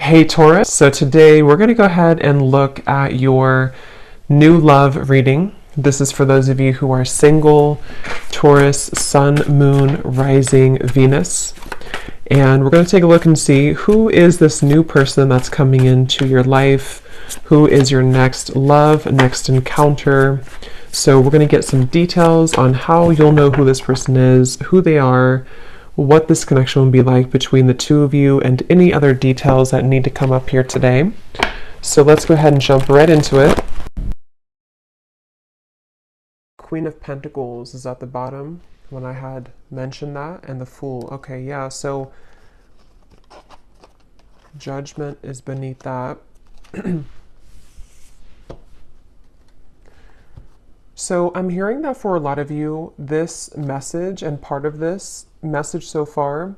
Hey Taurus, so today we're going to go ahead and look at your new love reading. This is for those of you who are single, Taurus, Sun, Moon, Rising, Venus. And we're going to take a look and see who is this new person that's coming into your life, who is your next love, next encounter. So we're going to get some details on how you'll know who this person is, who they are, what this connection will be like between the two of you, and any other details that need to come up here today. So let's go ahead and jump right into it. Queen of Pentacles is at the bottom when I had mentioned that, and the Fool. Okay, yeah, so Judgment is beneath that. So I'm hearing that for a lot of you, this message and part of this message so far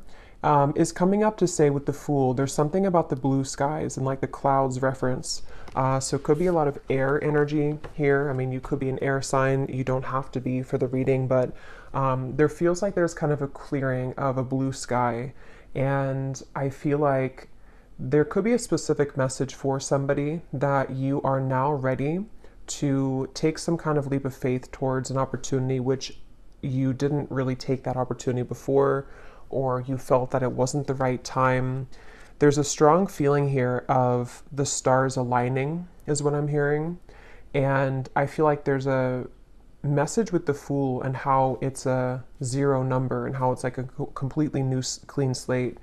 is coming up to say with the Fool, there's something about the blue skies and like the clouds reference. So it could be a lot of air energy here. I mean, you could be an air sign. You don't have to be for the reading, but there feels like there's kind of a clearing of a blue sky. And I feel like there could be a specific message for somebody that you are now ready to take some kind of leap of faith towards an opportunity which you didn't really take that opportunity before, or you felt that it wasn't the right time. There's a strong feeling here of the stars aligning is what I'm hearing. And I feel like there's a message with the Fool and how it's a zero number and how it's like a completely new clean slate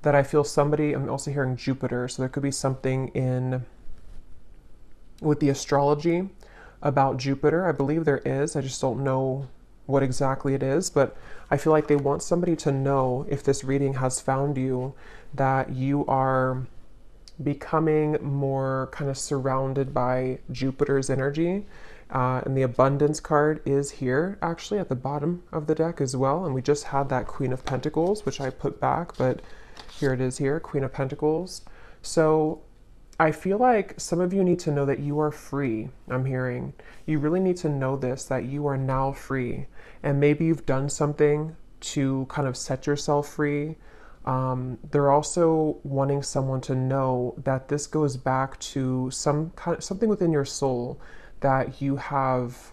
that I feel somebody, I'm also hearing Jupiter. So there could be something in with the astrology about Jupiter. I believe there is. I just don't know what exactly it is, but I feel like they want somebody to know, if this reading has found you, that you are becoming more kind of surrounded by Jupiter's energy. And the abundance card is here actually at the bottom of the deck as well. And we just had that Queen of Pentacles, which I put back, but here it is here, Queen of Pentacles. So I feel like some of you need to know that you are free. I'm hearing you really need to know this, that you are now free, and maybe you've done something to kind of set yourself free. They're also wanting someone to know that this goes back to something within your soul, that you have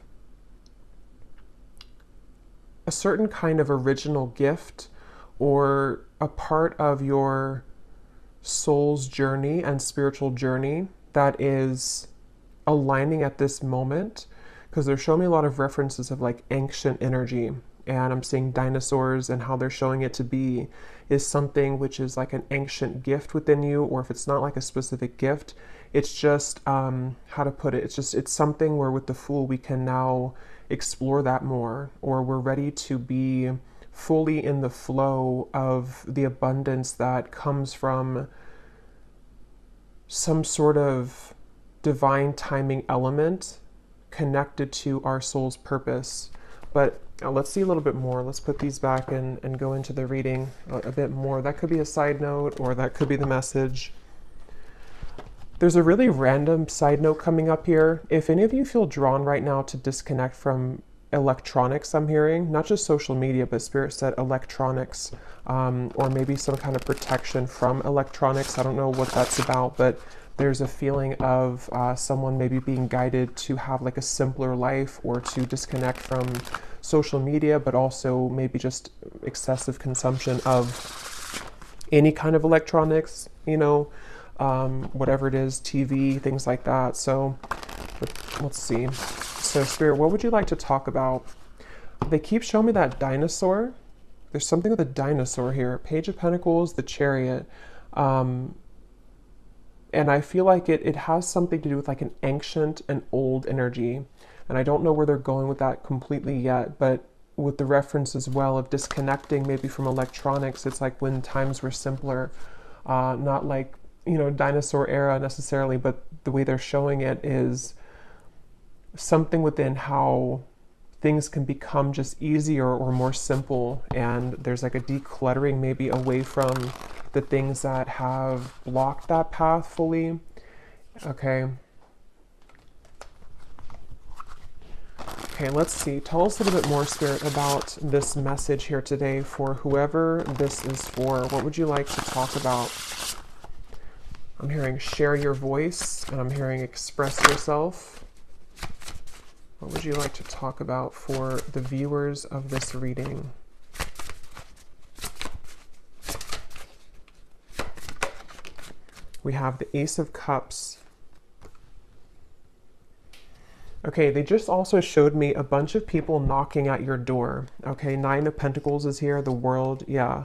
a certain kind of original gift or a part of your soul's journey and spiritual journey that is aligning at this moment, because they're showing me a lot of references of like ancient energy, and I'm seeing dinosaurs, and how they're showing it to be is something which is like an ancient gift within you, or if it's not like a specific gift, it's just how to put it, it's something where with the Fool we can now explore that more, or we're ready to be fully in the flow of the abundance that comes from some sort of divine timing element connected to our soul's purpose. But let's see a little bit more. Let's put these back and go into the reading a bit more. That could be a side note, or that could be the message. There's a really random side note coming up here. If any of you feel drawn right now to disconnect from electronics, I'm hearing, not just social media, but Spirit said electronics, or maybe some kind of protection from electronics. I don't know what that's about, but there's a feeling of someone maybe being guided to have like a simpler life, or to disconnect from social media, but also maybe just excessive consumption of any kind of electronics, you know, whatever it is, TV, things like that. So let's see. So Spirit, what would you like to talk about? They keep showing me that dinosaur. There's something with a dinosaur here. Page of Pentacles, the Chariot. And I feel like it has something to do with like an ancient and old energy. And I don't know where they're going with that completely yet, but with the reference as well of disconnecting maybe from electronics, it's like when times were simpler, not like, you know, dinosaur era necessarily, but the way they're showing it is something within how things can become just easier or more simple, and there's like a decluttering maybe away from the things that have blocked that path fully. Okay, let's see. Tell us a little bit more, Spirit, about this message here today for whoever this is for. What would you like to talk about? I'm hearing share your voice, and I'm hearing express yourself. What would you like to talk about for the viewers of this reading? We have the Ace of Cups. Okay, they just also showed me a bunch of people knocking at your door. Okay, Nine of Pentacles is here, the World, yeah.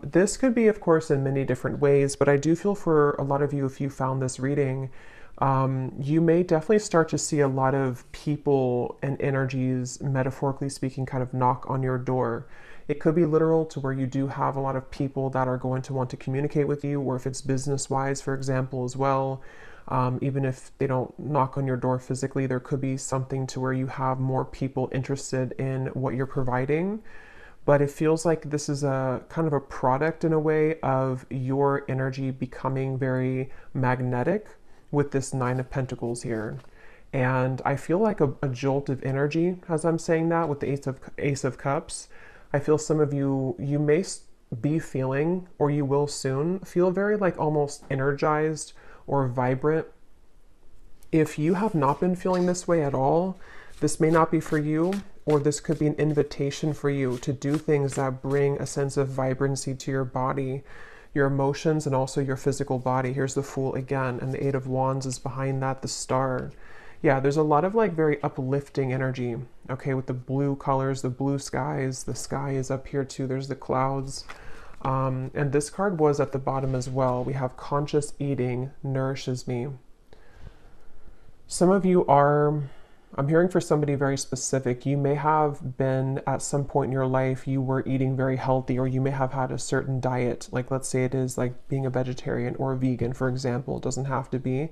This could be, of course, in many different ways, but I do feel for a lot of you, if you found this reading, you may definitely start to see a lot of people and energies, metaphorically speaking, kind of knock on your door. It could be literal to where you do have a lot of people that are going to want to communicate with you, or if it's business-wise, for example, as well. Even if they don't knock on your door physically, there could be something to where you have more people interested in what you're providing. But it feels like this is a kind of a product in a way of your energy becoming very magnetic with this Nine of Pentacles here. And I feel like a jolt of energy as I'm saying that with the Ace of Cups. I feel some of you may be feeling, or you will soon feel, very like almost energized or vibrant. If you have not been feeling this way at all, this may not be for you, or this could be an invitation for you to do things that bring a sense of vibrancy to your body, your emotions, and also your physical body. Here's the Fool again, and the Eight of Wands is behind that, the Star. Yeah, there's a lot of like very uplifting energy, okay, with the blue colors, the blue skies. The sky is up here too, there's the clouds. And this card was at the bottom as well. We have conscious eating nourishes me. Some of you are, I'm hearing for somebody very specific, you may have been at some point in your life, you were eating very healthy, or you may have had a certain diet. Like let's say it is like being a vegetarian or a vegan, for example. It doesn't have to be.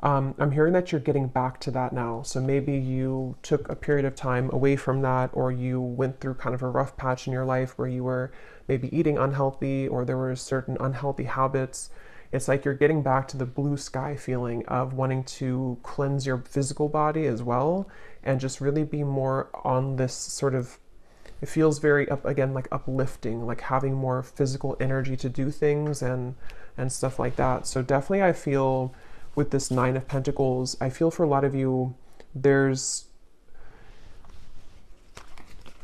I'm hearing that you're getting back to that now. So maybe you took a period of time away from that, or you went through kind of a rough patch in your life where you were maybe eating unhealthy, or there were certain unhealthy habits. It's like you're getting back to the blue sky feeling of wanting to cleanse your physical body as well, and just really be more on this sort of, it feels very again, like uplifting, like having more physical energy to do things and stuff like that. So definitely I feel with this Nine of Pentacles, I feel for a lot of you, there's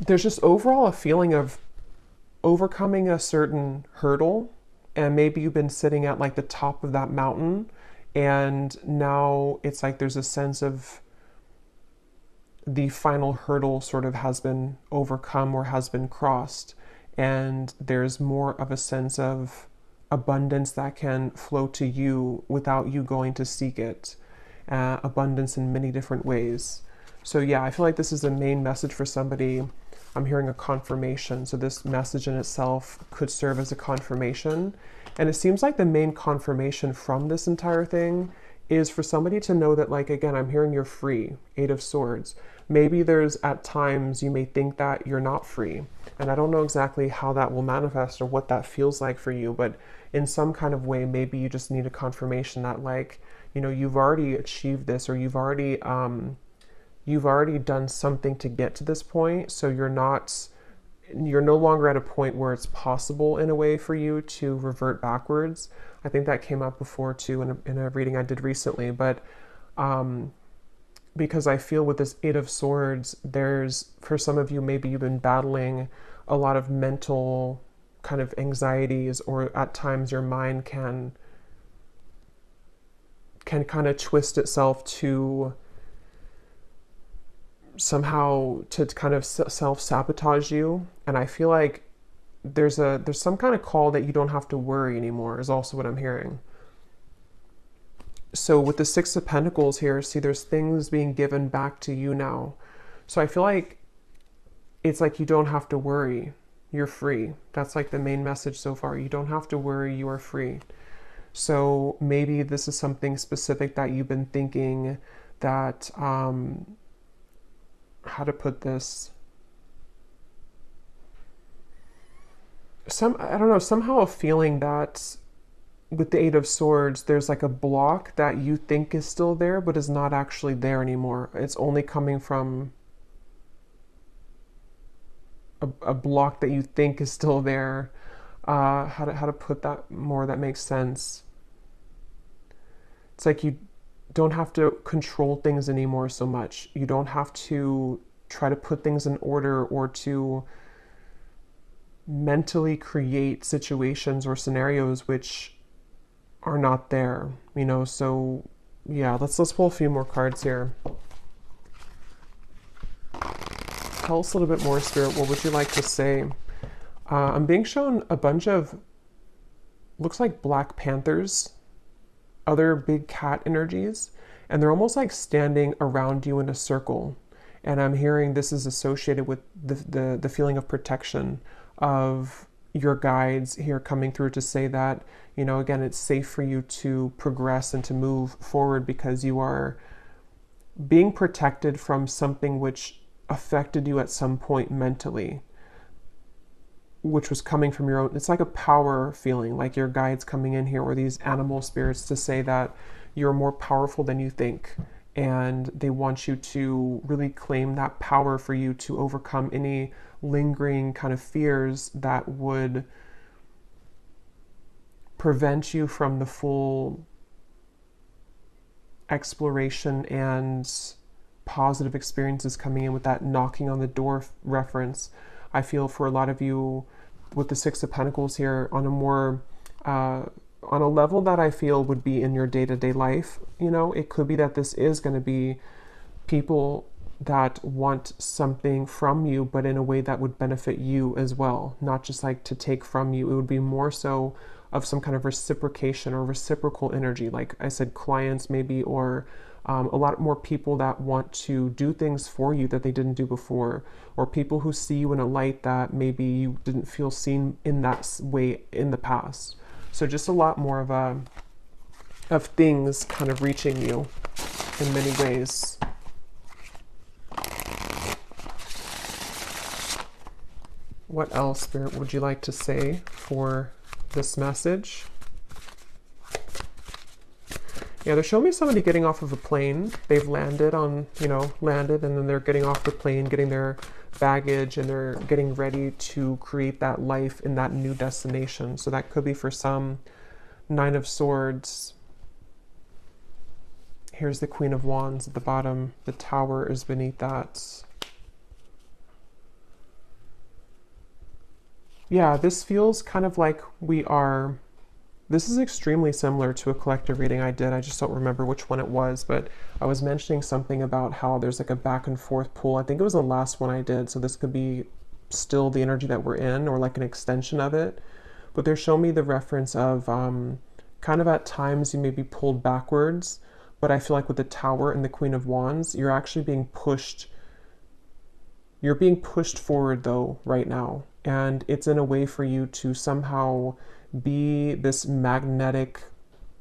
just overall a feeling of overcoming a certain hurdle, and maybe you've been sitting at like the top of that mountain, and now it's like there's a sense of the final hurdle sort of has been overcome or has been crossed, and there's more of a sense of abundance that can flow to you without you going to seek it. Abundance in many different ways. So yeah, I feel like this is the main message for somebody. I'm hearing a confirmation. So this message in itself could serve as a confirmation. And it seems like the main confirmation from this entire thing is for somebody to know that, like, again, I'm hearing you're free. Eight of Swords. Maybe there's at times you may think that you're not free. And I don't know exactly how that will manifest or what that feels like for you, but in some kind of way, maybe you just need a confirmation that, like, you know, you've already achieved this, or you've already done something to get to this point. So you're no longer at a point where it's possible in a way for you to revert backwards. I think that came up before too in a reading I did recently, but because I feel with this Eight of Swords, there's, for some of you, maybe you've been battling a lot of mental kind of anxieties, or at times your mind can kind of twist itself to somehow to kind of self-sabotage you. And I feel like there's some kind of call that you don't have to worry anymore, is also what I'm hearing. So with the Six of Pentacles here, see, there's things being given back to you now. So I feel like it's like you don't have to worry. You're free. That's like the main message so far. You don't have to worry. You are free. So maybe this is something specific that you've been thinking that, how to put this? I don't know, somehow a feeling that with the Eight of Swords, there's like a block that you think is still there, but is not actually there anymore. It's only coming from a block that you think is still there. How to put that more that makes sense. It's like you don't have to control things anymore so much. You don't have to try to put things in order or to mentally create situations or scenarios which are not there, you know. So yeah, let's pull a few more cards here. Tell us a little bit more, Spirit. What would you like to say? I'm being shown a bunch of, looks like Black Panthers, other big cat energies, and they're almost like standing around you in a circle. And I'm hearing this is associated with the feeling of protection of your guides here coming through to say that, you know, again, it's safe for you to progress and to move forward because you are being protected from something which affected you at some point mentally, which was coming from your own. It's like a power feeling, like your guides coming in here, or these animal spirits, to say that you're more powerful than you think. And they want you to really claim that power for you to overcome any lingering kind of fears that would prevent you from the full exploration and positive experiences coming in with that knocking on the door reference. I feel for a lot of you with the Six of Pentacles here on a more, on a level that I feel would be in your day-to-day life, you know, it could be that this is going to be people that want something from you, but in a way that would benefit you as well, not just like to take from you. It would be more so of some kind of reciprocation or reciprocal energy. Like I said, clients maybe, or a lot more people that want to do things for you that they didn't do before, or people who see you in a light that maybe you didn't feel seen in that way in the past. So just a lot more of things kind of reaching you in many ways. What else, Spirit, would you like to say for this message? Yeah, they're showing me somebody getting off of a plane. They've landed on, you know, landed, and then they're getting off the plane, getting their baggage, and they're getting ready to create that life in that new destination. So that could be for some Nine of Swords. Here's the Queen of Wands at the bottom. The Tower is beneath that. Yeah, this feels kind of like we are... This is extremely similar to a collective reading I did. I just don't remember which one it was, but I was mentioning something about how there's like a back and forth pull. I think it was the last one I did, so this could be still the energy that we're in, or like an extension of it. But they're showing me the reference of kind of at times you may be pulled backwards, but I feel like with the Tower and the Queen of Wands, you're actually being pushed. You're being pushed forward though right now, and it's in a way for you to somehow be this magnetic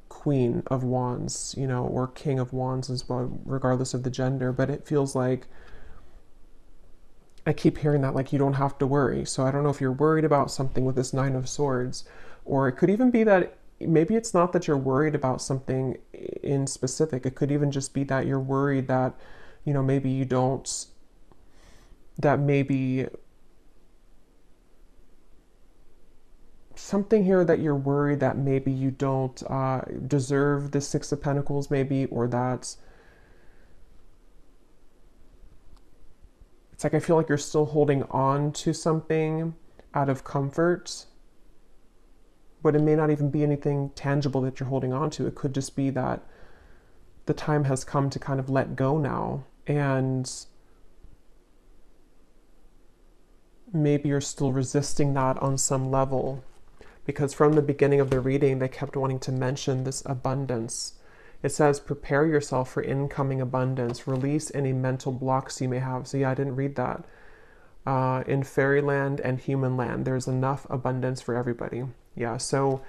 Queen of Wands, you know, or King of Wands as well, regardless of the gender. But it feels like, I keep hearing that, like, you don't have to worry. So I don't know if you're worried about something with this Nine of Swords, or it could even be that maybe it's not that you're worried about something in specific. It could even just be that you're worried that, you know, maybe you don't, that maybe something here that you're worried that maybe you don't deserve the Six of Pentacles maybe, or that it's like I feel like you're still holding on to something out of comfort, but it may not even be anything tangible that you're holding on to. It could just be that the time has come to kind of let go now, and maybe you're still resisting that on some level. Because from the beginning of the reading, they kept wanting to mention this abundance. It says, prepare yourself for incoming abundance. Release any mental blocks you may have. So yeah, I didn't read that. In fairyland and human land, there's enough abundance for everybody. Yeah, so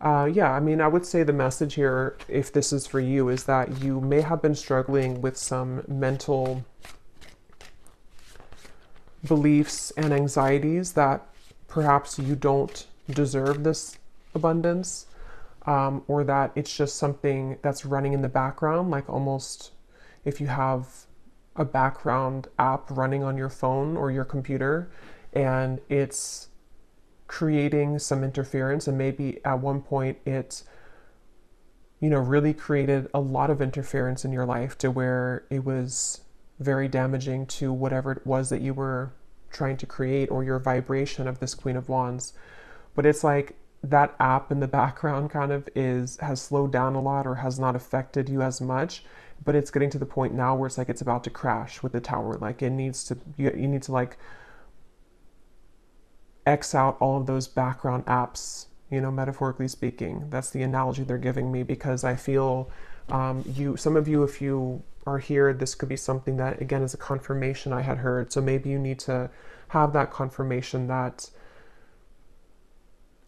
yeah, I mean, I would say the message here, if this is for you, is that you may have been struggling with some mental beliefs and anxieties that perhaps you don't deserve this abundance, or that it's just something that's running in the background, like almost if you have a background app running on your phone or your computer, and it's creating some interference, and maybe at one point it really created a lot of interference in your life to where it was very damaging to whatever it was that you were trying to create, or your vibration of this Queen of Wands. But it's like that app in the background kind of has slowed down a lot, or has not affected you as much, but it's getting to the point now where it's like it's about to crash with the tower. Like it needs to, you need to like X out all of those background apps, metaphorically speaking. That's the analogy they're giving me, because I feel some of you, if you are here, this could be something that, again, is a confirmation I had heard. So maybe you need to have that confirmation that,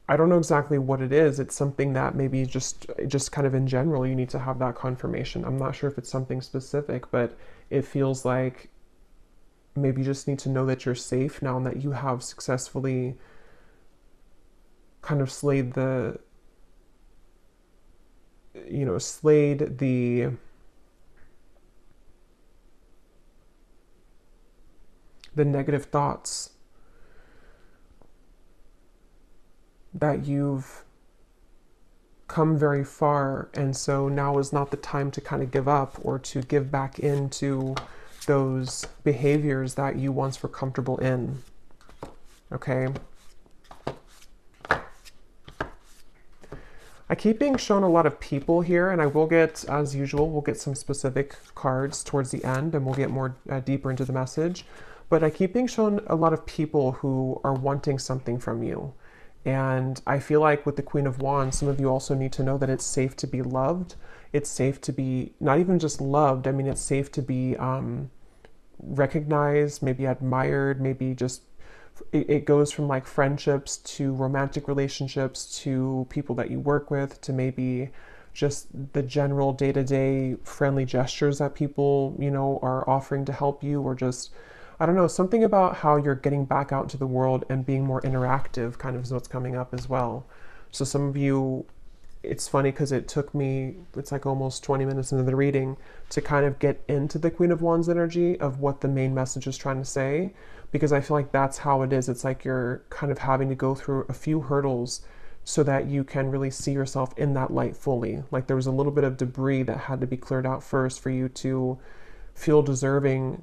I don't know exactly what it is. It's something that maybe just kind of in general, you need to have that confirmation. I'm not sure if it's something specific, but it feels like maybe you just need to know that you're safe now, and that you have successfully kind of slayed the negative thoughts that you've come very far. And so now is not the time to kind of give up, or to give back into those behaviors that you once were comfortable in. Okay. I keep being shown a lot of people here, and I will get, as usual, we'll get some specific cards towards the end, and we'll get more deeper into the message. But I keep being shown a lot of people who are wanting something from you. And I feel like with the Queen of Wands, some of you also need to know that it's safe to be loved. It's safe to be not even just loved. I mean, it's safe to be recognized, maybe admired, maybe just, it goes from like friendships to romantic relationships to people that you work with, to maybe just the general day-to-day friendly gestures that people, are offering to help you, or just, I don't know, something about how you're getting back out into the world and being more interactive kind of is what's coming up as well. So some of you, it's funny because it took me, it's like almost 20 minutes into the reading to kind of get into the Queen of Wands energy of what the main message is trying to say, because I feel like that's how it is. It's like you're kind of having to go through a few hurdles so that you can really see yourself in that light fully. Like there was a little bit of debris that had to be cleared out first for you to feel deserving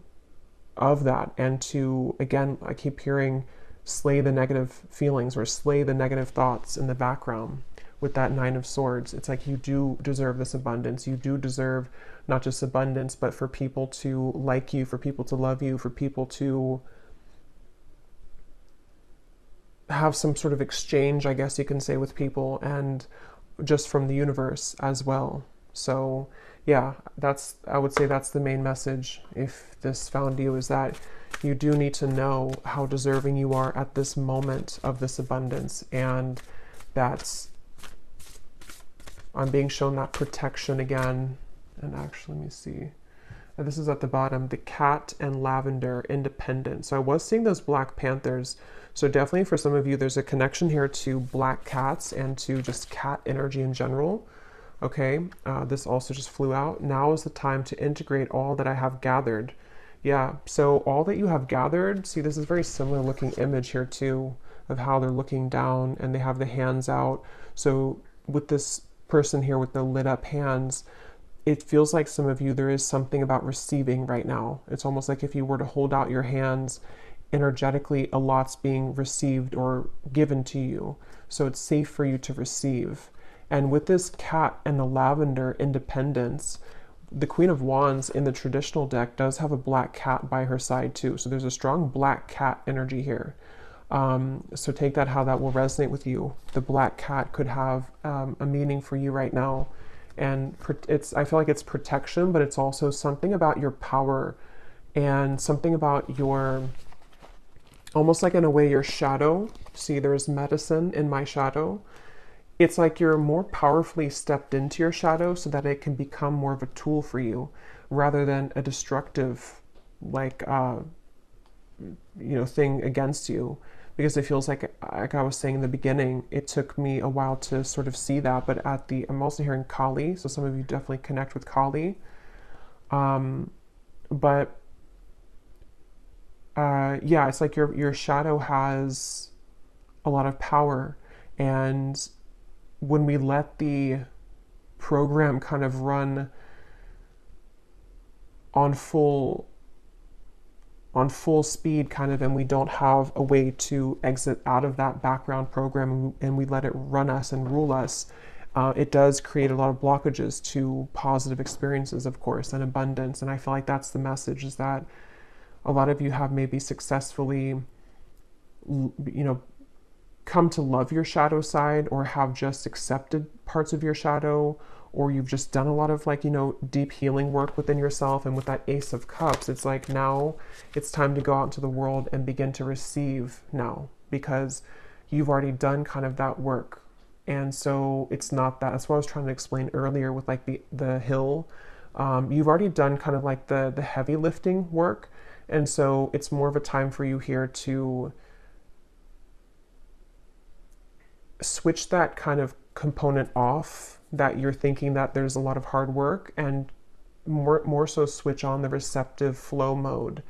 of that, and to, again, I keep hearing, slay the negative feelings, or slay the negative thoughts in the background with that Nine of Swords. It's like you do deserve this abundance. You do deserve not just abundance, but for people to like you, for people to love you, for people to have some sort of exchange, I guess you can say, with people, and just from the universe as well. So yeah, I would say that's the main message, if this found you, is that you do need to know how deserving you are at this moment of this abundance. And that's, I'm being shown that protection again. And actually, let me see. This is at the bottom, the cat and lavender, independent. So I was seeing those Black Panthers. So definitely for some of you, there's a connection here to black cats and to just cat energy in general. Okay, this also just flew out. Now is the time to integrate all that I have gathered. Yeah, so all that you have gathered, see, this is very similar looking image here too, of how they're looking down and they have the hands out. So with this person here with the lit up hands, it feels like some of you, there is something about receiving right now. It's almost like if you were to hold out your hands, energetically, a lot's being received or given to you. So it's safe for you to receive. And with this cat and the lavender, independence, the Queen of Wands in the traditional deck does have a black cat by her side too. So there's a strong black cat energy here. So take that how that will resonate with you. The black cat could have a meaning for you right now. And I feel like it's protection, but it's also something about your power and something about your, almost like in a way, your shadow. See, there's medicine in my shadow. It's like you're more powerfully stepped into your shadow so that it can become more of a tool for you rather than a destructive, like, thing against you. Because it feels like I was saying in the beginning, it took me a while to sort of see that. But I'm also hearing Kali, so some of you definitely connect with Kali. Yeah, it's like your shadow has a lot of power, and when we let the program kind of run on full speed kind of, and we don't have a way to exit out of that background program, and we let it run us and rule us, it does create a lot of blockages to positive experiences, of course, and abundance. And I feel like that's the message, is that a lot of you have maybe successfully, come to love your shadow side, or have just accepted parts of your shadow, or you've just done a lot of deep healing work within yourself. And with that Ace of Cups, it's like, now it's time to go out into the world and begin to receive now, because you've already done kind of that work. And so it's not that, that's what I was trying to explain earlier with like the hill. You've already done kind of like the heavy lifting work. And so it's more of a time for you here to switch that kind of component off, that you're thinking that there's a lot of hard work, and more so switch on the receptive flow mode,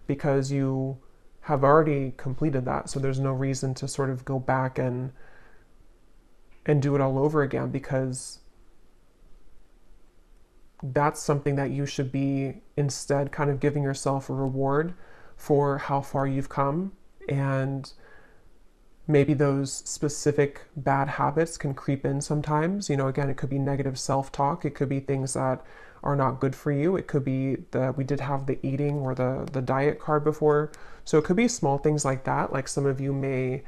because you have already completed that. So there's no reason to sort of go back and do it all over again, because that's something that you should be instead kind of giving yourself a reward for how far you've come. And maybe those specific bad habits can creep in sometimes. Again, it could be negative self-talk. It could be things that are not good for you. It could be that we did have the eating or the diet card before. So it could be small things like that. Like some of you may,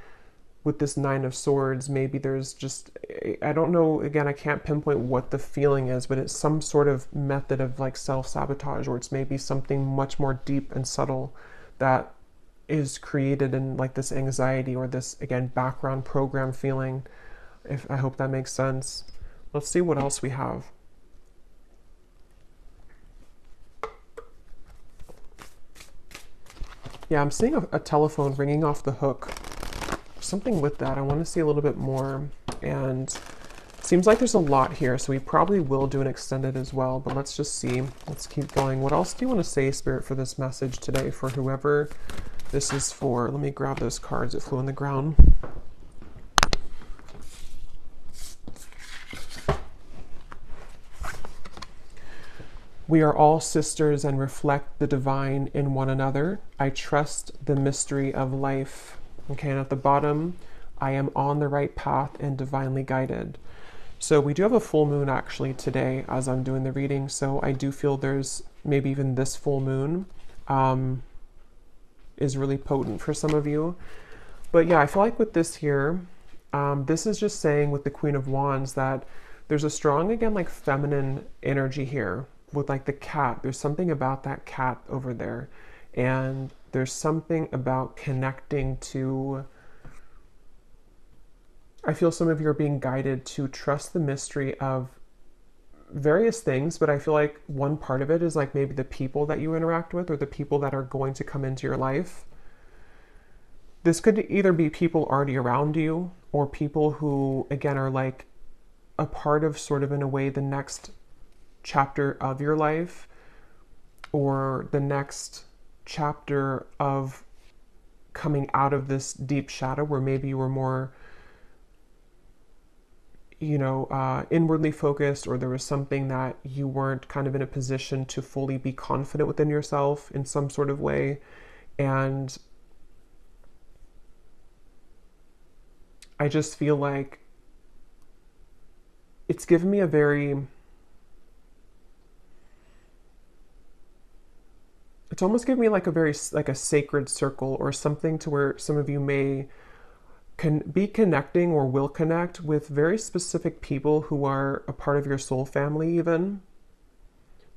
with this Nine of Swords, maybe there's just, I don't know, again, I can't pinpoint what the feeling is, but it's some sort of method of like self-sabotage, or it's maybe something much more deep and subtle that is created in like this anxiety, or this, again, background program feeling. I hope that makes sense. Let's see what else we have. Yeah, I'm seeing a telephone ringing off the hook. Something with that. I want to see a little bit more, and it seems like there's a lot here, so we probably will do an extended as well, but let's just see. Let's keep going. What else do you want to say, Spirit, for this message today, for whoever this is for? Let me grab those cards that flew on the ground. We are all sisters and reflect the divine in one another. I trust the mystery of life. Okay, and at the bottom, I am on the right path and divinely guided. So we do have a full moon actually today as I'm doing the reading. So I do feel there's maybe even this full moon is really potent for some of you. But yeah, I feel like with this here, this is just saying with the Queen of Wands that there's a strong, again, like feminine energy here with like the cat. There's something about that cat over there. And there's something about connecting to, I feel some of you are being guided to trust the mystery of various things, but I feel like one part of it is like maybe the people that you interact with, or the people that are going to come into your life. This could either be people already around you, or people who, again, are like a part of sort of, in a way, the next chapter of your life, or the next chapter of coming out of this deep shadow, where maybe you were more, inwardly focused, or there was something that you weren't kind of in a position to fully be confident within yourself in some sort of way. And I just feel like it's given me a very, it's almost given me like a very, like a sacred circle, or something, to where some of you may can be connecting, or will connect with very specific people who are a part of your soul family even.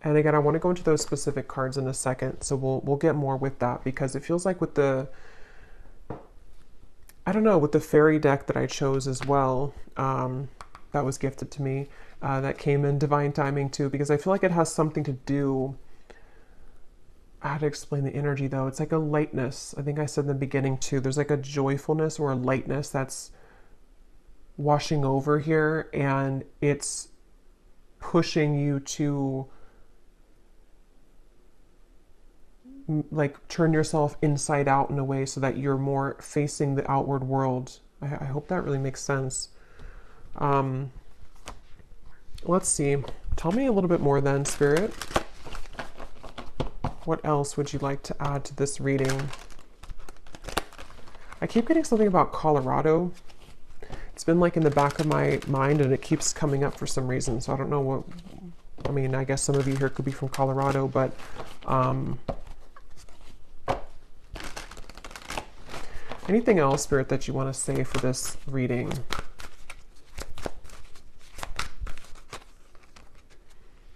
And again, I want to go into those specific cards in a second, so we'll get more with that, because it feels like with the, I don't know, with the fairy deck that I chose as well, that was gifted to me, that came in divine timing too, because I feel like it has something to do, how to explain the energy though. It's like a lightness. I think I said in the beginning too, there's like a joyfulness or a lightness that's washing over here, and it's pushing you to like turn yourself inside out in a way, so that you're more facing the outward world. I hope that really makes sense. Let's see. Tell me a little bit more then, Spirit. What else would you like to add to this reading? I keep getting something about Colorado. It's been like in the back of my mind and it keeps coming up for some reason. So I don't know what, I mean, I guess some of you here could be from Colorado, but anything else, Spirit, that you want to say for this reading?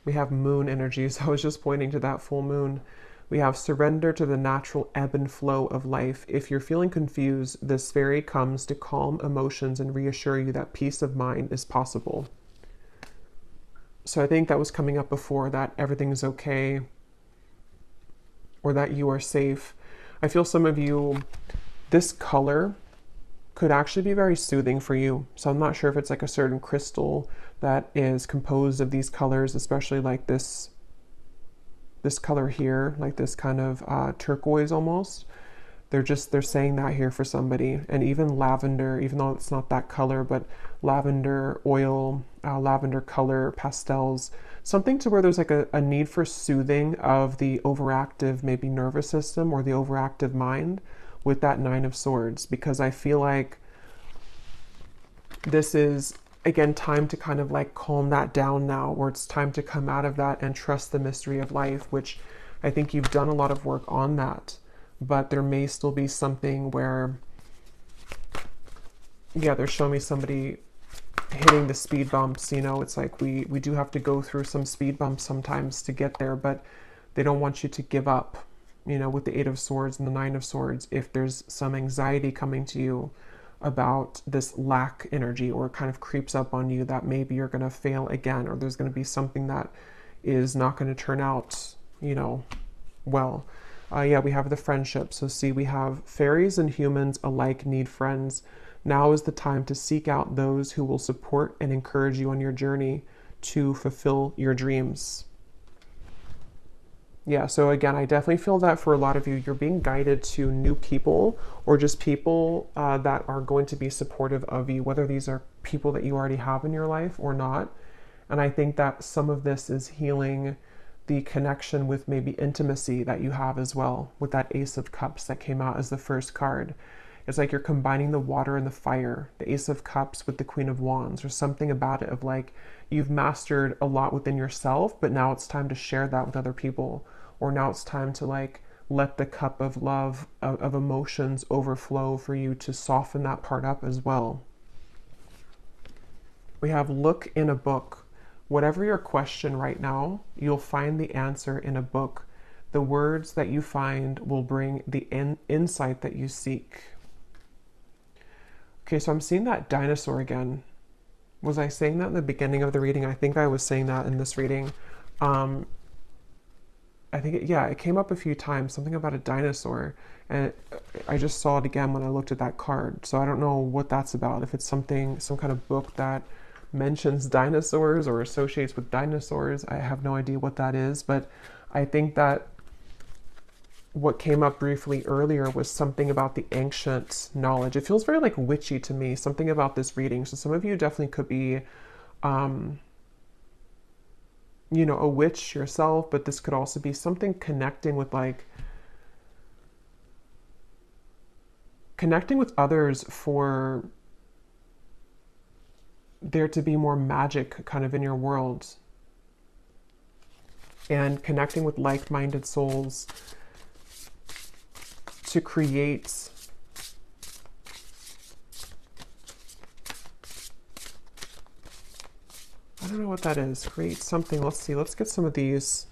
We have moon energy, so I was just pointing to that full moon. We have surrender to the natural ebb and flow of life. If you're feeling confused, this fairy comes to calm emotions and reassure you that peace of mind is possible. So I think that was coming up before, that everything is okay or that you are safe. I feel some of you, this color could actually be very soothing for you. So I'm not sure if it's like a certain crystal that is composed of these colors, especially like this color here, like this kind of turquoise almost. They're saying that here for somebody. And even lavender, even though it's not that color, but lavender oil, lavender color, pastels, something to where there's like a need for soothing of the overactive, maybe nervous system or the overactive mind with that Nine of Swords, because I feel like this is, again, time to kind of like calm that down now, where it's time to come out of that and trust the mystery of life, which I think you've done a lot of work on that. But there may still be something where, yeah, they're showing me somebody hitting the speed bumps. You know, it's like we do have to go through some speed bumps sometimes to get there, but they don't want you to give up, you know, with the Eight of Swords and the Nine of Swords. If there's some anxiety coming to you about this lack energy, or it kind of creeps up on you that maybe you're going to fail again, or there's going to be something that is not going to turn out, you know, well. Yeah, we have the friendship. So see, we have fairies and humans alike need friends. Now is the time to seek out those who will support and encourage you on your journey to fulfill your dreams. Yeah, so again, I definitely feel that for a lot of you, you're being guided to new people, or just people that are going to be supportive of you, whether these are people that you already have in your life or not. And I think that some of this is healing the connection with maybe intimacy that you have as well, with that Ace of Cups that came out as the first card. It's like you're combining the water and the fire, the Ace of Cups with the Queen of Wands, or something about it of like, you've mastered a lot within yourself, but now it's time to share that with other people. Or now it's time to like let the cup of love, of emotions overflow for you to soften that part up as well. We have look in a book. Whatever your question right now, you'll find the answer in a book. The words that you find will bring the insight that you seek. Okay, so I'm seeing that dinosaur again. Was I saying that in the beginning of the reading? I think I was saying that in this reading. I think, yeah, it came up a few times, something about a dinosaur. And I just saw it again when I looked at that card. So I don't know what that's about. If it's something, some kind of book that mentions dinosaurs or associates with dinosaurs, I have no idea what that is. But I think that what came up briefly earlier was something about the ancient knowledge. It feels very like witchy to me, something about this reading. So some of you definitely could be, you know, a witch yourself, but this could also be something connecting with like, connecting with others for there to be more magic kind of in your world, and connecting with like-minded souls to create I don't know what that is. Create something. Let's see. Let's get some of these.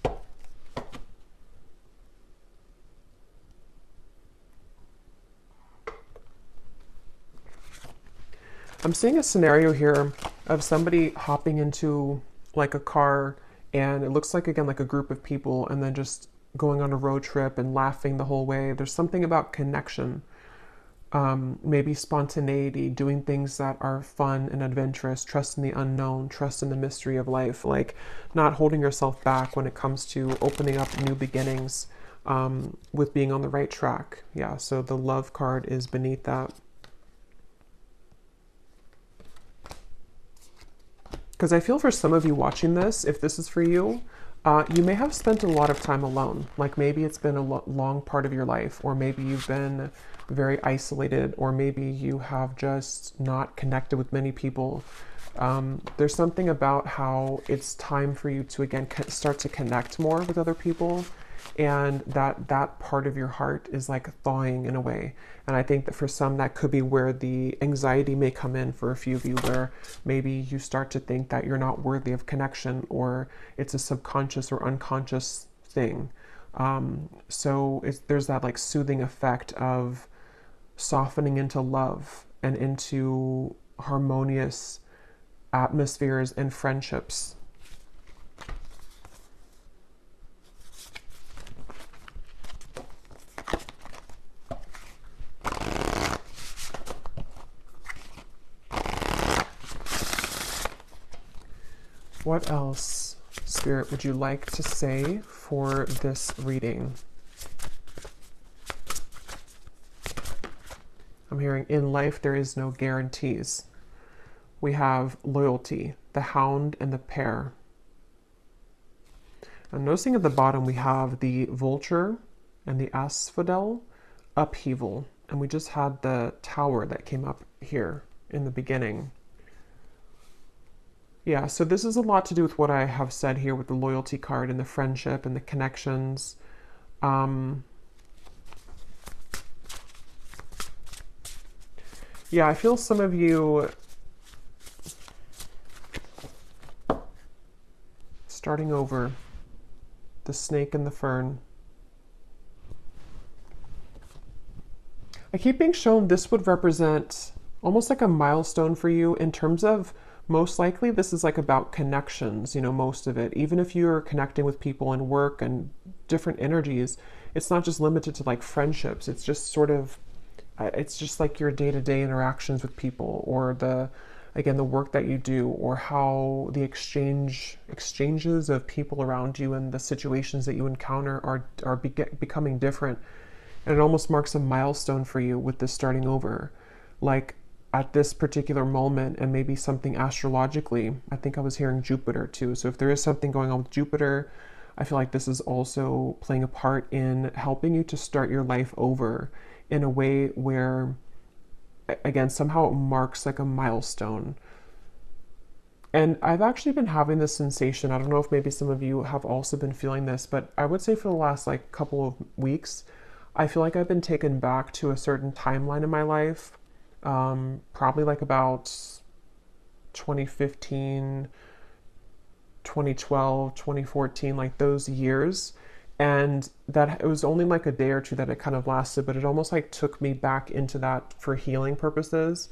I'm seeing a scenario here of somebody hopping into like a car, and it looks like, again, like a group of people, and then just going on a road trip and laughing the whole way. There's something about connection. Maybe spontaneity, doing things that are fun and adventurous, trust in the unknown, trust in the mystery of life, like not holding yourself back when it comes to opening up new beginnings, with being on the right track. Yeah, so the love card is beneath that. Because I feel for some of you watching this, if this is for you, you may have spent a lot of time alone. Like maybe it's been a long part of your life, or maybe you've been very isolated, or maybe you have just not connected with many people. There's something about how it's time for you to again start to connect more with other people, and that part of your heart is like thawing in a way. And I think that for some that could be where the anxiety may come in for a few of you, where maybe you start to think that you're not worthy of connection, or it's a subconscious or unconscious thing. So there's that like soothing effect of softening into love and into harmonious atmospheres and friendships. What else, Spirit, would you like to say for this reading? I'm hearing, in life there is no guarantees. We have loyalty, the hound and the pair. I'm noticing at the bottom we have the vulture and the asphodel, upheaval. And we just had the tower that came up here in the beginning. Yeah, so this is a lot to do with what I have said here with the loyalty card and the friendship and the connections. Yeah, I feel some of you starting over, the snake and the fern. I keep being shown this would represent almost like a milestone for you in terms of, most likely this is like about connections, you know, most of it. Even if you're connecting with people in work and different energies, it's not just limited to like friendships. It's just sort of, it's just like your day-to-day interactions with people, or the work that you do, or how the exchanges of people around you and the situations that you encounter are becoming different. And it almost marks a milestone for you with this starting over. Like at this particular moment, and maybe something astrologically, I think I was hearing Jupiter too. So if there is something going on with Jupiter, I feel like this is also playing a part in helping you to start your life over in a way where, again, somehow it marks like a milestone. And I've actually been having this sensation, I don't know if maybe some of you have also been feeling this, but I would say for the last like couple of weeks, I feel like I've been taken back to a certain timeline in my life. Probably like about 2015, 2012, 2014, like those years. And that it was only like a day or two that it kind of lasted, but it almost like took me back into that for healing purposes.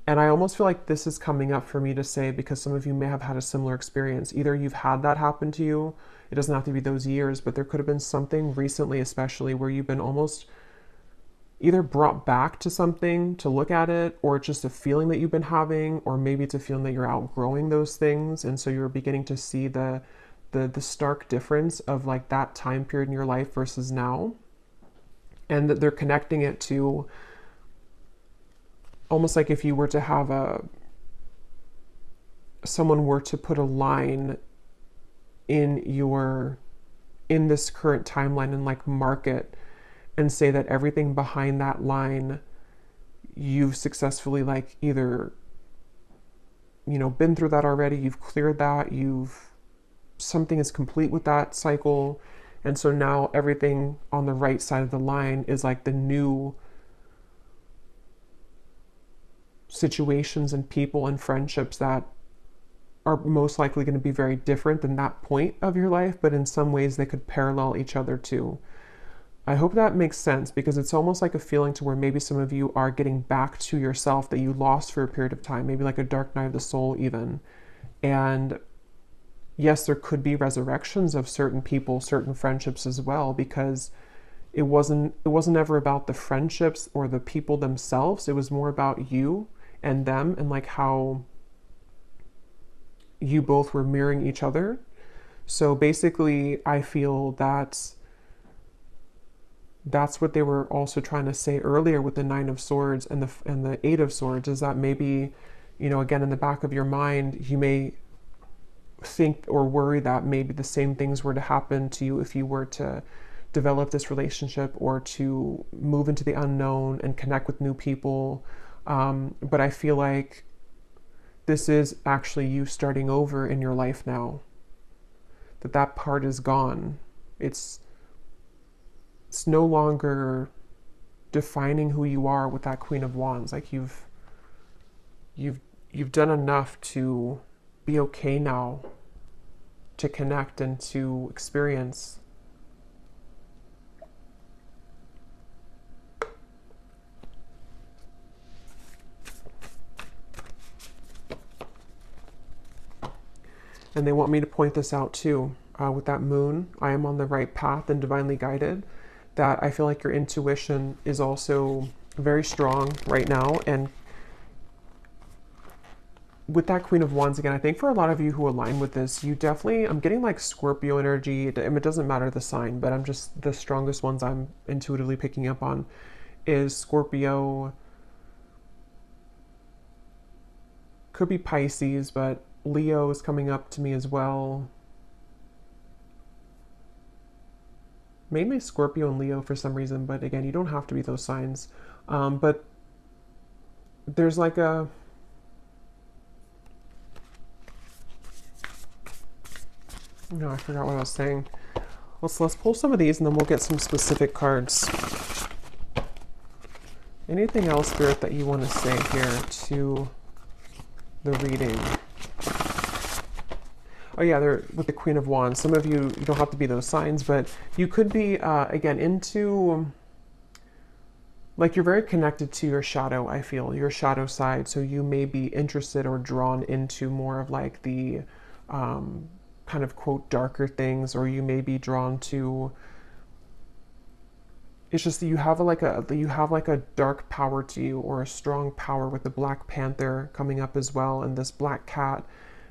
And I almost feel like this is coming up for me to say, because some of you may have had a similar experience. Either you've had that happen to you, it doesn't have to be those years, but there could have been something recently, especially where you've been almost either brought back to something to look at it, or it's just a feeling that you've been having, or maybe it's a feeling that you're outgrowing those things. And so you're beginning to see the stark difference of like that time period in your life versus now. And that they're connecting it to almost like if you were to have someone were to put a line in this current timeline and like mark it and say that everything behind that line you've successfully like either, you know, been through that already, you've cleared that, something is complete with that cycle. And so now everything on the right side of the line is like the new situations and people and friendships that are most likely going to be very different than that point of your life, but in some ways they could parallel each other too. I hope that makes sense, because it's almost like a feeling to where maybe some of you are getting back to yourself that you lost for a period of time, maybe like a dark night of the soul even. And yes, there could be resurrections of certain people, certain friendships as well, because it wasn't ever about the friendships or the people themselves. It was more about you and them, and like how you both were mirroring each other. So basically, I feel that's what they were also trying to say earlier with the Nine of Swords and the Eight of Swords, is that maybe, you know, again, in the back of your mind, you may think or worry that maybe the same things were to happen to you if you were to develop this relationship or to move into the unknown and connect with new people. But I feel like this is actually you starting over in your life now. That part is gone. It's no longer defining who you are with that Queen of Wands. Like you've done enough to be okay now, to connect and to experience. And they want me to point this out too. With that moon, I am on the right path and divinely guided. That I feel like your intuition is also very strong right now. And with that Queen of Wands again, I think for a lot of you who align with this, you definitely, I'm getting like Scorpio energy. It doesn't matter the sign, but I'm just, the strongest ones I'm intuitively picking up on is Scorpio, could be Pisces, but Leo is coming up to me as well. Mainly Scorpio and Leo for some reason, but again, you don't have to be those signs. But there's like a... No, I forgot what I was saying. Let's pull some of these and then we'll get some specific cards. Anything else, Spirit, that you want to say here to the reading? Oh yeah, they're with the Queen of Wands. Some of you don't have to be those signs, but you could be, again, into, like you're very connected to your shadow, I feel, your shadow side. So you may be interested or drawn into more of like the kind of quote darker things, or you may be drawn to, it's just that you have like a dark power to you, or a strong power with the Black Panther coming up as well, and this black cat.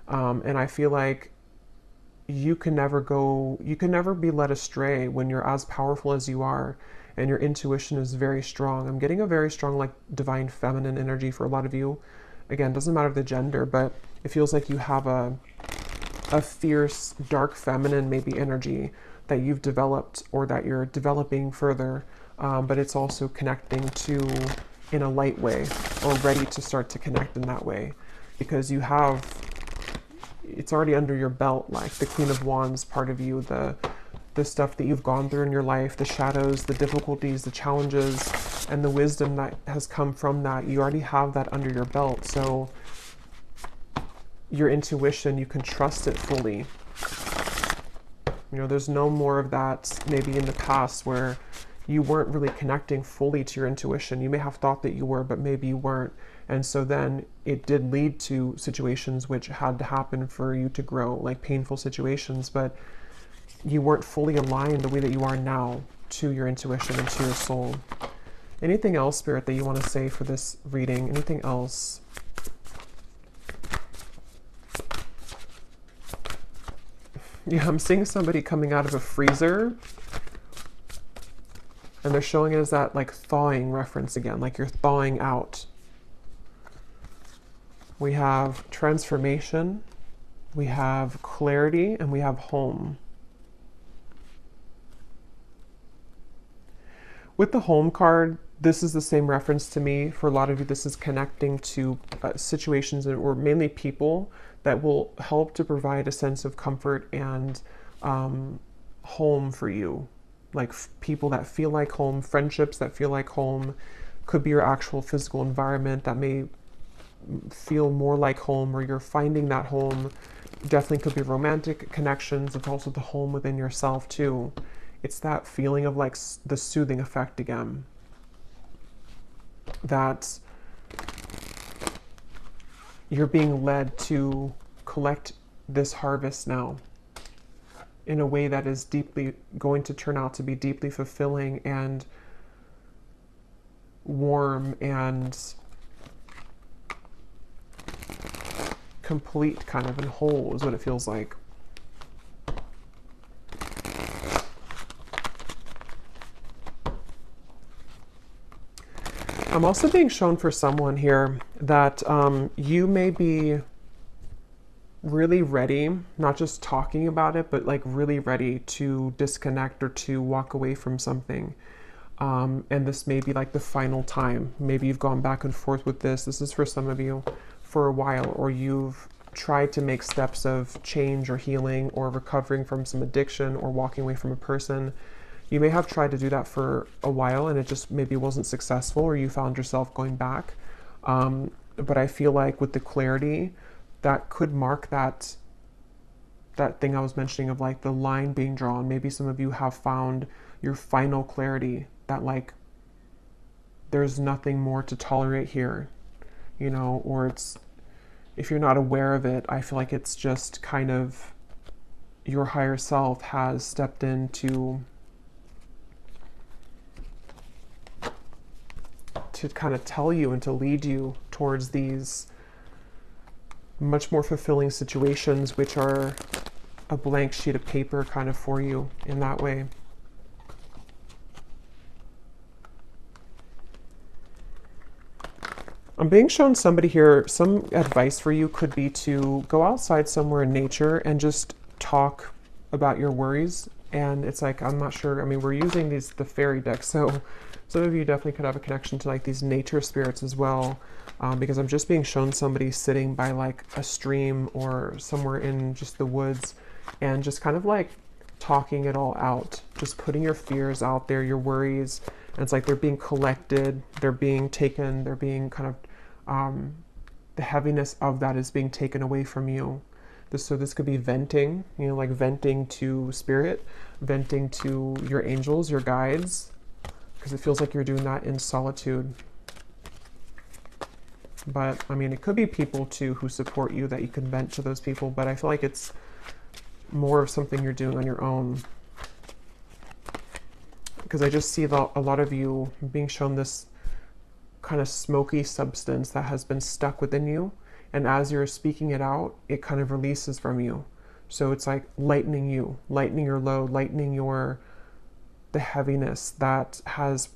And I feel like you can never be led astray when you're as powerful as you are and your intuition is very strong. I'm getting a very strong like divine feminine energy for a lot of you. Again, doesn't matter the gender, but it feels like you have a fierce, dark feminine maybe energy that you've developed or that you're developing further. But it's also connecting to in a light way, or ready to start to connect in that way, because you have, it's already under your belt, like the Queen of Wands part of you, the stuff that you've gone through in your life, the shadows, the difficulties, the challenges, and the wisdom that has come from that. You already have that under your belt. So your intuition, you can trust it fully. You know, there's no more of that maybe in the past where you weren't really connecting fully to your intuition. You may have thought that you were, but maybe you weren't. And so then it did lead to situations which had to happen for you to grow, like painful situations, but you weren't fully aligned the way that you are now to your intuition and to your soul. Anything else, Spirit, that you want to say for this reading? Anything else? Yeah, I'm seeing somebody coming out of a freezer, and they're showing it as that like thawing reference again, like you're thawing out. We have transformation, we have clarity, and we have home. With the home card, this is the same reference to me. For a lot of you, this is connecting to situations or mainly people that will help to provide a sense of comfort and home for you. Like people that feel like home, friendships that feel like home, could be your actual physical environment that may feel more like home, or you're finding that home. Definitely could be romantic connections. It's also the home within yourself too. It's that feeling of like the soothing effect again. That you're being led to collect this harvest now in a way that is deeply going to turn out to be deeply fulfilling and warm and complete, kind of, and whole is what it feels like. I'm also being shown for someone here that you may be really ready, not just talking about it, but like really ready to disconnect or to walk away from something. And this may be like the final time. Maybe you've gone back and forth with this. This is for some of you for a while, or you've tried to make steps of change or healing or recovering from some addiction or walking away from a person. You may have tried to do that for a while and it just maybe wasn't successful, or you found yourself going back. But I feel like with the clarity, that could mark that thing I was mentioning of like the line being drawn. Maybe some of you have found your final clarity that like there's nothing more to tolerate here, you know, or it's, if you're not aware of it, I feel like it's just kind of your higher self has stepped in to kind of tell you and to lead you towards these much more fulfilling situations, which are a blank sheet of paper kind of for you in that way. I'm being shown somebody here, some advice for you could be to go outside somewhere in nature and just talk about your worries. And it's like, I'm not sure, I mean, we're using the fairy deck, so some of you definitely could have a connection to like these nature spirits as well, because I'm just being shown somebody sitting by like a stream or somewhere in just the woods and just kind of like talking it all out, just putting your fears out there, your worries. And it's like they're being collected, they're being taken, they're being kind of, the heaviness of that is being taken away from you. So this could be venting, you know, like venting to spirit, venting to your angels, your guides, because it feels like you're doing that in solitude. But I mean, it could be people too who support you that you can vent to those people, but I feel like it's more of something you're doing on your own. Because I just see a lot of you being shown this kind of smoky substance that has been stuck within you. And as you're speaking it out, it kind of releases from you. So it's like lightening you, lightening your load, lightening the heaviness that has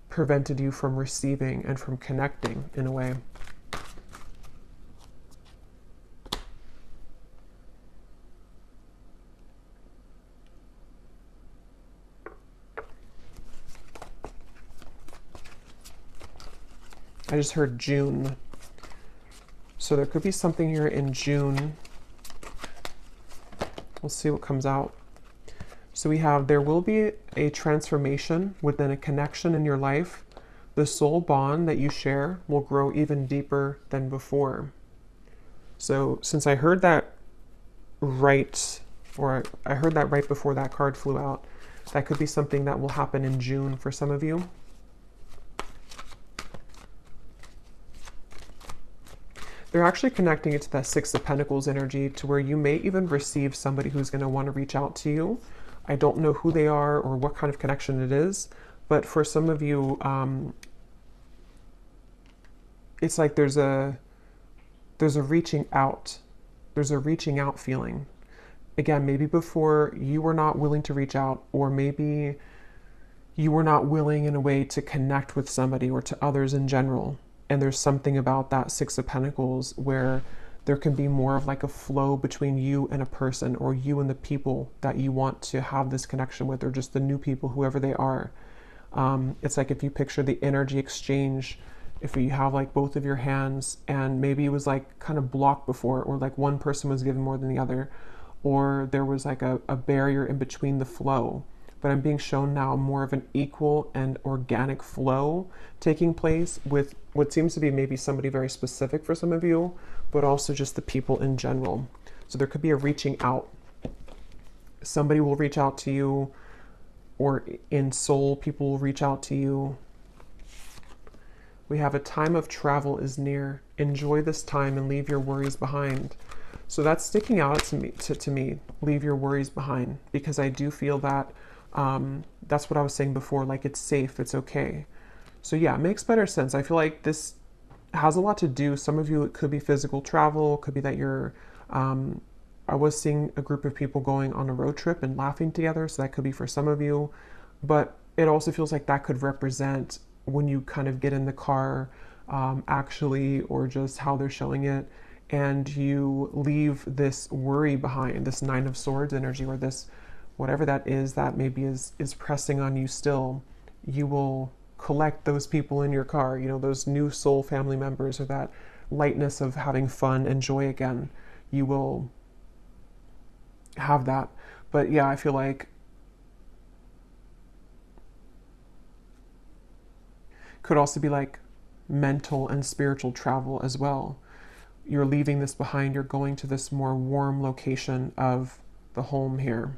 prevented you from receiving and from connecting in a way. I just heard June. So there could be something here in June. We'll see what comes out. So we have, there will be a transformation within a connection in your life. The soul bond that you share will grow even deeper than before. So since I heard that right, or I heard that right before that card flew out, that could be something that will happen in June for some of you. They're actually connecting it to that Six of Pentacles energy, to where you may even receive somebody who's going to want to reach out to you. I don't know who they are or what kind of connection it is, but for some of you, it's like there's a reaching out. There's a reaching out feeling. Again, maybe before you were not willing to reach out, or maybe you were not willing in a way to connect with somebody or to others in general. And there's something about that Six of Pentacles where there can be more of like a flow between you and a person, or you and the people that you want to have this connection with, or just the new people, whoever they are. It's like if you picture the energy exchange, if you have like both of your hands and maybe it was like kind of blocked before, or like one person was given more than the other, or there was like a barrier in between the flow. But I'm being shown now more of an equal and organic flow taking place with what seems to be maybe somebody very specific for some of you, but also just the people in general. So there could be a reaching out. Somebody will reach out to you, or in soul, people will reach out to you. We have a time of travel is near. Enjoy this time and leave your worries behind. So that's sticking out to me, leave your worries behind, because I do feel that that's what I was saying before, like it's safe, it's okay. So yeah, it makes better sense. I feel like this has a lot to do, some of you, it could be physical travel, it could be that you're, I was seeing a group of people going on a road trip and laughing together, so that could be for some of you. But it also feels like that could represent when you kind of get in the car, actually, or just how they're showing it. and you leave this worry behind, this Nine of Swords energy, or this whatever that is that maybe is pressing on you still, you will collect those people in your car, you know, those new soul family members, or that lightness of having fun and joy again. You will have that. But yeah, I feel like could also be like mental and spiritual travel as well. You're leaving this behind, you're going to this more warm location of the home here.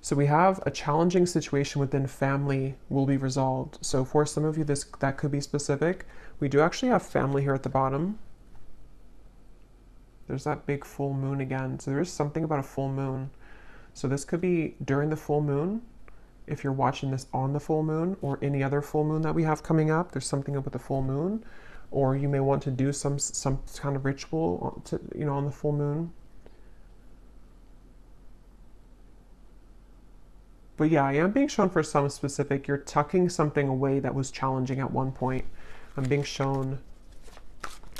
So we have a challenging situation within family will be resolved. So for some of you, that could be specific. We do actually have family here at the bottom. There's that big full moon again. So there is something about a full moon. So this could be during the full moon. If you're watching this on the full moon, or any other full moon that we have coming up, there's something up with the full moon. Or you may want to do some kind of ritual to, you know, on the full moon. But yeah, I am being shown for some specific, you're tucking something away that was challenging at one point. I'm being shown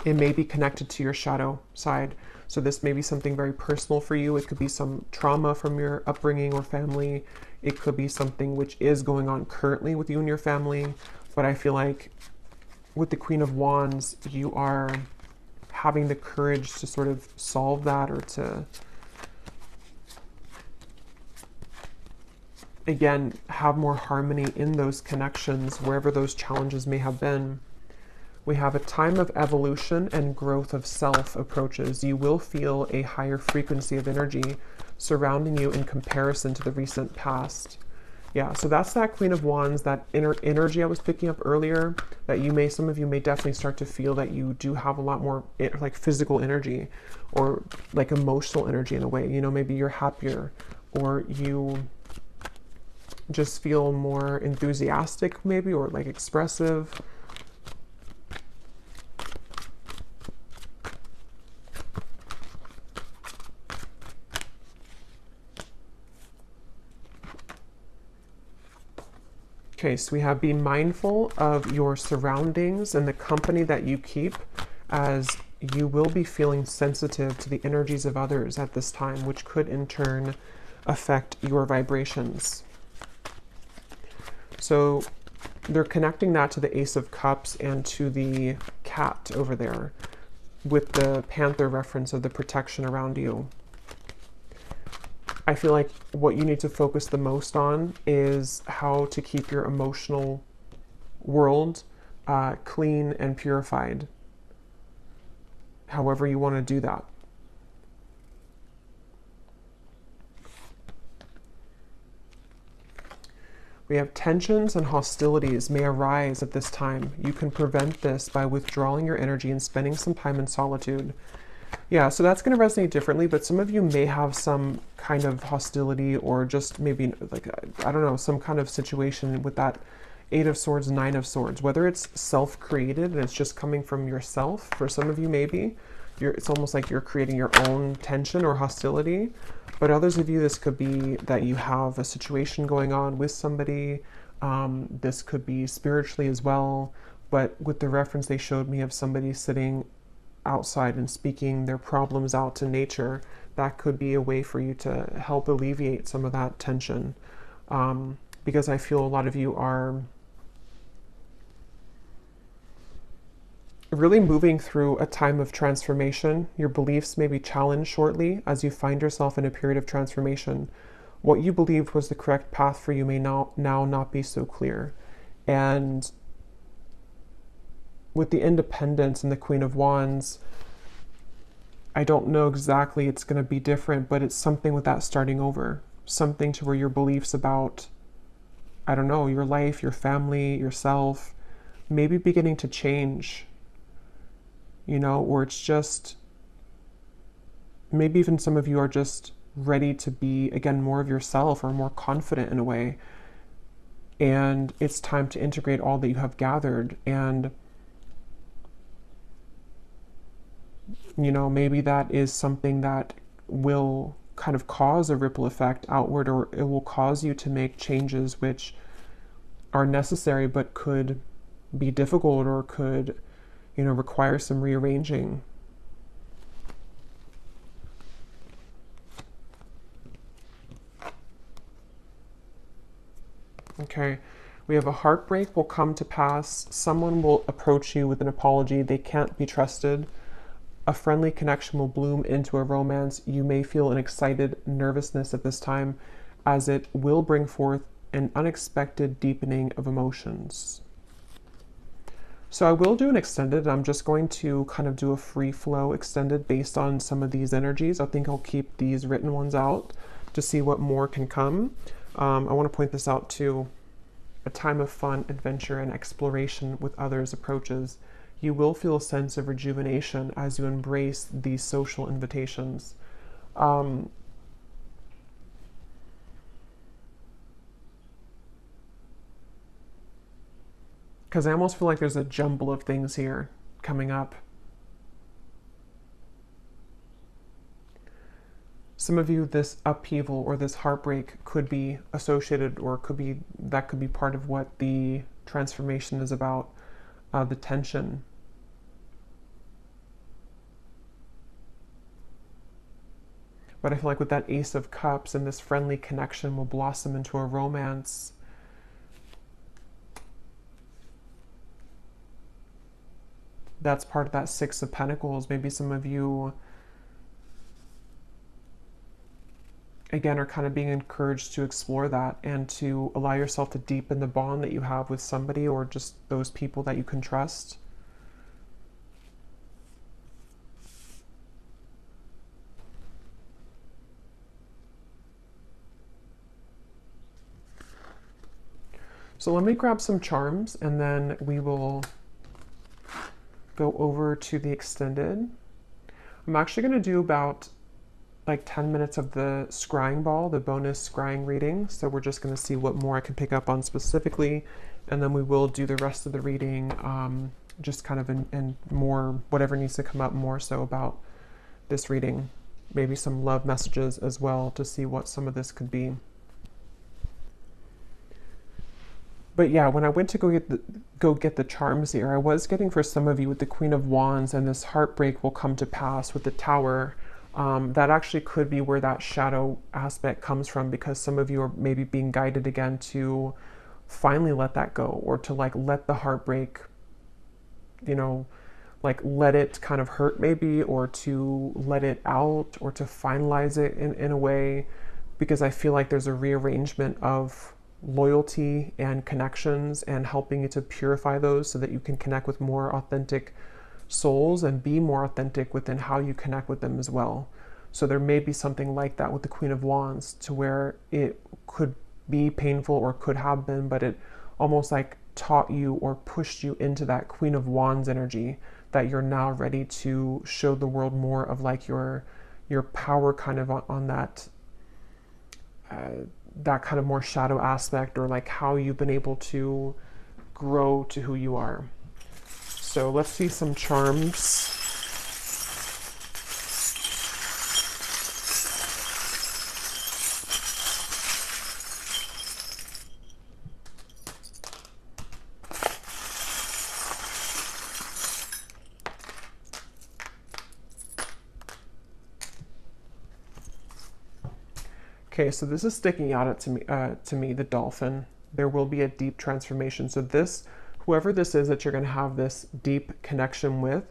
it may be connected to your shadow side. So this may be something very personal for you. It could be some trauma from your upbringing or family. It could be something which is going on currently with you and your family. But I feel like with the Queen of Wands, you are having the courage to sort of solve that, or to, again, have more harmony in those connections, wherever those challenges may have been. We have a time of evolution and growth of self approaches. You will feel a higher frequency of energy surrounding you in comparison to the recent past. Yeah, so that's that Queen of Wands, that inner energy I was picking up earlier, that some of you may definitely start to feel that you do have a lot more like physical energy, or like emotional energy in a way. You know, maybe you're happier, or you just feel more enthusiastic maybe, or like expressive. Okay, so we have be mindful of your surroundings and the company that you keep, as you will be feeling sensitive to the energies of others at this time, which could in turn affect your vibrations. So they're connecting that to the Ace of Cups and to the cat over there, with the panther reference of the protection around you. I feel like what you need to focus the most on is how to keep your emotional world clean and purified, however you want to do that. We have tensions and hostilities may arise at this time. You can prevent this by withdrawing your energy and spending some time in solitude. Yeah, so that's going to resonate differently, but some of you may have some kind of hostility, or just maybe like, I don't know, some kind of situation with that Eight of Swords, Nine of Swords, whether it's self-created and it's just coming from yourself. For some of you, maybe it's almost like you're creating your own tension or hostility. But others of you, this could be that you have a situation going on with somebody. This could be spiritually as well. But with the reference they showed me of somebody sitting outside and speaking their problems out to nature, that could be a way for you to help alleviate some of that tension. Because I feel a lot of you are really moving through a time of transformation. Your beliefs may be challenged shortly as you find yourself in a period of transformation. What you believed was the correct path for you may now not be so clear. And with the Independence and the Queen of Wands, I don't know exactly, it's going to be different, but it's something with that starting over. Something to where your beliefs about, I don't know, your life, your family, yourself, maybe beginning to change, you know, or it's just, maybe even some of you are just ready to be, again, more of yourself, or more confident in a way. And it's time to integrate all that you have gathered. And you know, maybe that is something that will kind of cause a ripple effect outward, or it will cause you to make changes which are necessary but could be difficult, or could, you know, require some rearranging. Okay. We have a heartbreak will come to pass. Someone will approach you with an apology. They can't be trusted. A friendly connection will bloom into a romance. You may feel an excited nervousness at this time, as it will bring forth an unexpected deepening of emotions. So I will do an extended. I'm just going to kind of do a free flow extended based on some of these energies. I think I'll keep these written ones out to see what more can come. I want to point this out too. A time of fun, adventure, and exploration with others approaches. You will feel a sense of rejuvenation as you embrace these social invitations. Because I almost feel like there's a jumble of things here coming up. Some of you, this upheaval or this heartbreak could be associated, or could be part of what the transformation is about, the tension. But I feel like with that Ace of Cups and this friendly connection will blossom into a romance. That's part of that Six of Pentacles. Maybe some of you, again, are kind of being encouraged to explore that and to allow yourself to deepen the bond that you have with somebody, or just those people that you can trust. So let me grab some charms and then we will go over to the extended. I'm actually going to do about like 10 minutes of the scrying ball, the bonus scrying reading. So we're just going to see what more I can pick up on specifically. And then we will do the rest of the reading, just kind of in more, whatever needs to come up more so about this reading. Maybe some love messages as well to see what some of this could be. But yeah, when I went to go get the charms here, I was getting for some of you with the Queen of Wands and this heartbreak will come to pass with the Tower. That actually could be where that shadow aspect comes from, because some of you are maybe being guided again to finally let that go, or to like let the heartbreak, you know, like let it kind of hurt maybe, or to let it out, or to finalize it in a way, because I feel like there's a rearrangement of loyalty and connections and helping you to purify those so that you can connect with more authentic souls and be more authentic within how you connect with them as well. So there may be something like that with the Queen of Wands, to where it could be painful or could have been, but it almost like taught you or pushed you into that Queen of Wands energy, that you're now ready to show the world more of like your power kind of on that that kind of more shadow aspect, or like how you've been able to grow to who you are. So let's see some charms. Okay, so this is sticking out to me, the dolphin. There will be a deep transformation. So this, whoever this is that you're going to have this deep connection with,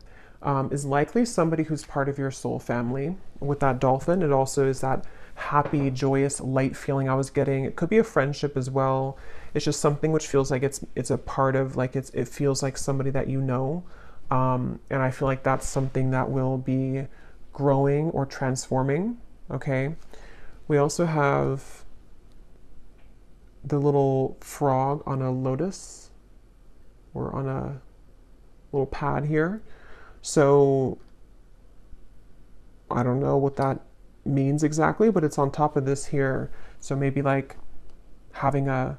is likely somebody who's part of your soul family. With that dolphin, it also is that happy, joyous, light feeling I was getting. It could be a friendship as well. It's just something which feels like it's a part of, like it feels like somebody that you know. And I feel like that's something that will be growing or transforming, okay? We also have the little frog on a lotus, or on a little pad here. So I don't know what that means exactly, but it's on top of this here. So maybe like having a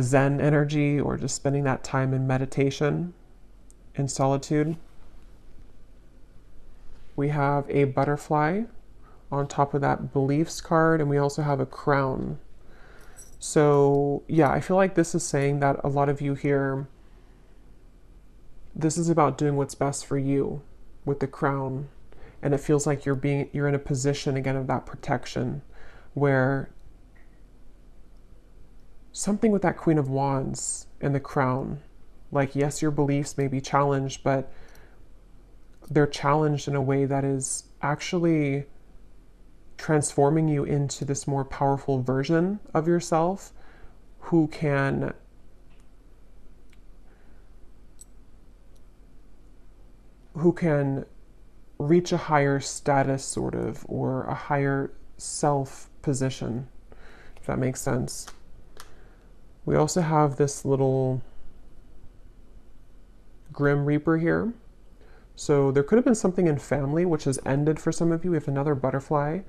Zen energy, or just spending that time in meditation, in solitude. We have a butterfly on top of that beliefs card, and we also have a crown. So yeah, I feel like this is saying that a lot of you here, this is about doing what's best for you with the crown. And it feels like you're in a position again of that protection, where something with that Queen of Wands and the crown. Like, yes, your beliefs may be challenged, but they're challenged in a way that is actually transforming you into this more powerful version of yourself who can reach a higher status, sort of, or a higher self position, if that makes sense. We also have this little Grim Reaper here. So there could have been something in family which has ended for some of you. We have another butterfly.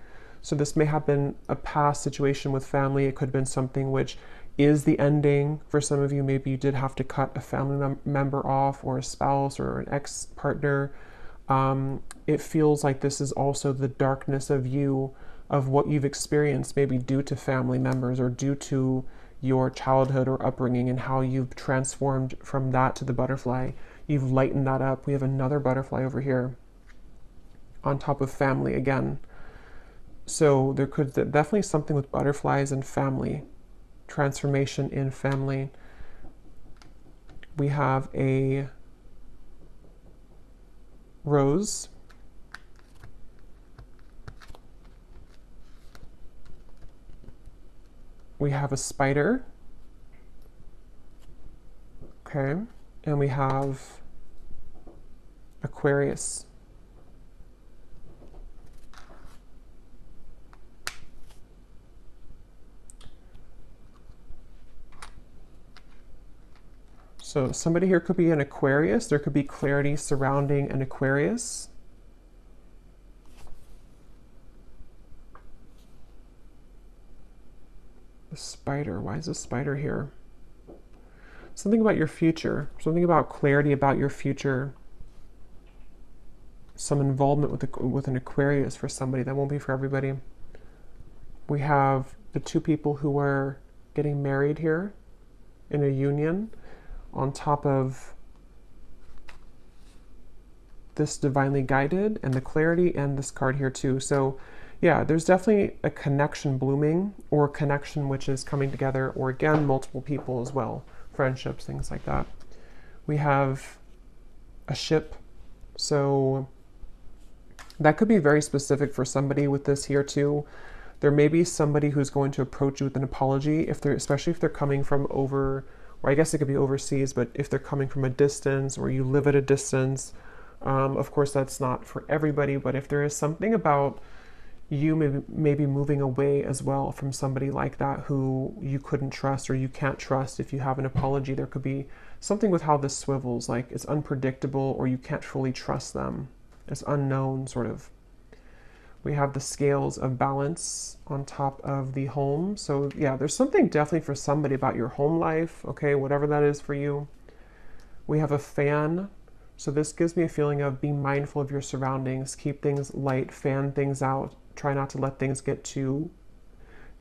So this may have been a past situation with family. It could have been something which is the ending for some of you. Maybe you did have to cut a family member off, or a spouse or an ex-partner. It feels like this is also the darkness of you, of what you've experienced, maybe due to family members or due to your childhood or upbringing, and how you've transformed from that to the butterfly. You've lightened that up. We have another butterfly over here on top of family again. So there could definitely something with butterflies and family, transformation in family. We have a rose. We have a spider. Okay. And we have Aquarius. So somebody here could be an Aquarius. There could be clarity surrounding an Aquarius. The spider. Why is the spider here? Something about your future. Something about clarity about your future. Some involvement with an Aquarius for somebody. That won't be for everybody. We have the two people who are getting married here in a union, on top of this divinely guided and the clarity, and this card here too. So yeah, there's definitely a connection blooming, or a connection which is coming together, or again, multiple people as well, friendships, things like that. We have a ship. So that could be very specific for somebody with this here too. There may be somebody who's going to approach you with an apology, especially if they're coming from over, or I guess it could be overseas, but if they're coming from a distance, or you live at a distance. Of course, that's not for everybody, but if there is something about you maybe moving away as well from somebody like that who you couldn't trust, or you can't trust, if you have an apology, there could be something with how this swivels, like it's unpredictable, or you can't fully trust them. It's unknown, sort of. We have the scales of balance on top of the home. So yeah, there's something definitely for somebody about your home life, okay, whatever that is for you. We have a fan. So this gives me a feeling of being mindful of your surroundings, keep things light, fan things out, try not to let things get too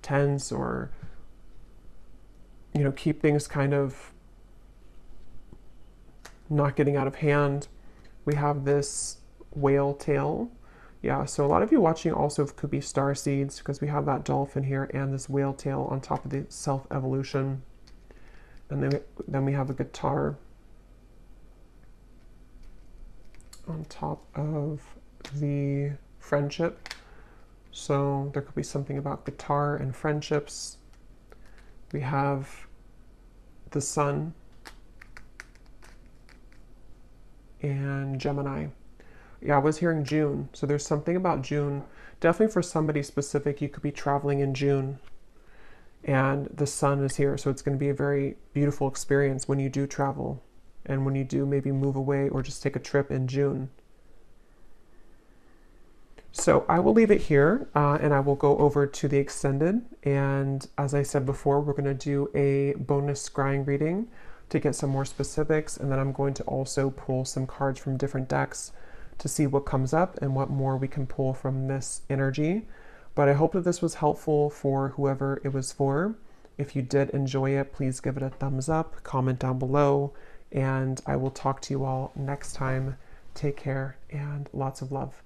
tense, or, keep things kind of not getting out of hand. We have this whale tail. Yeah, so a lot of you watching also could be star seeds, because we have that dolphin here and this whale tail on top of the self-evolution. And then we have a guitar on top of the friendship. So there could be something about guitar and friendships. We have the sun and Gemini. Yeah, I was hearing June. So there's something about June. Definitely for somebody specific, you could be traveling in June. And the sun is here. So it's going to be a very beautiful experience when you do travel. And when you do maybe move away or just take a trip in June. So I will leave it here, and I will go over to the extended. And as I said before, we're going to do a bonus scrying reading to get some more specifics. And then I'm going to also pull some cards from different decks to see what comes up and what more we can pull from this energy. But I hope that this was helpful for whoever it was for. If you did enjoy it, please give it a thumbs up, comment down below, and I will talk to you all next time. Take care and lots of love.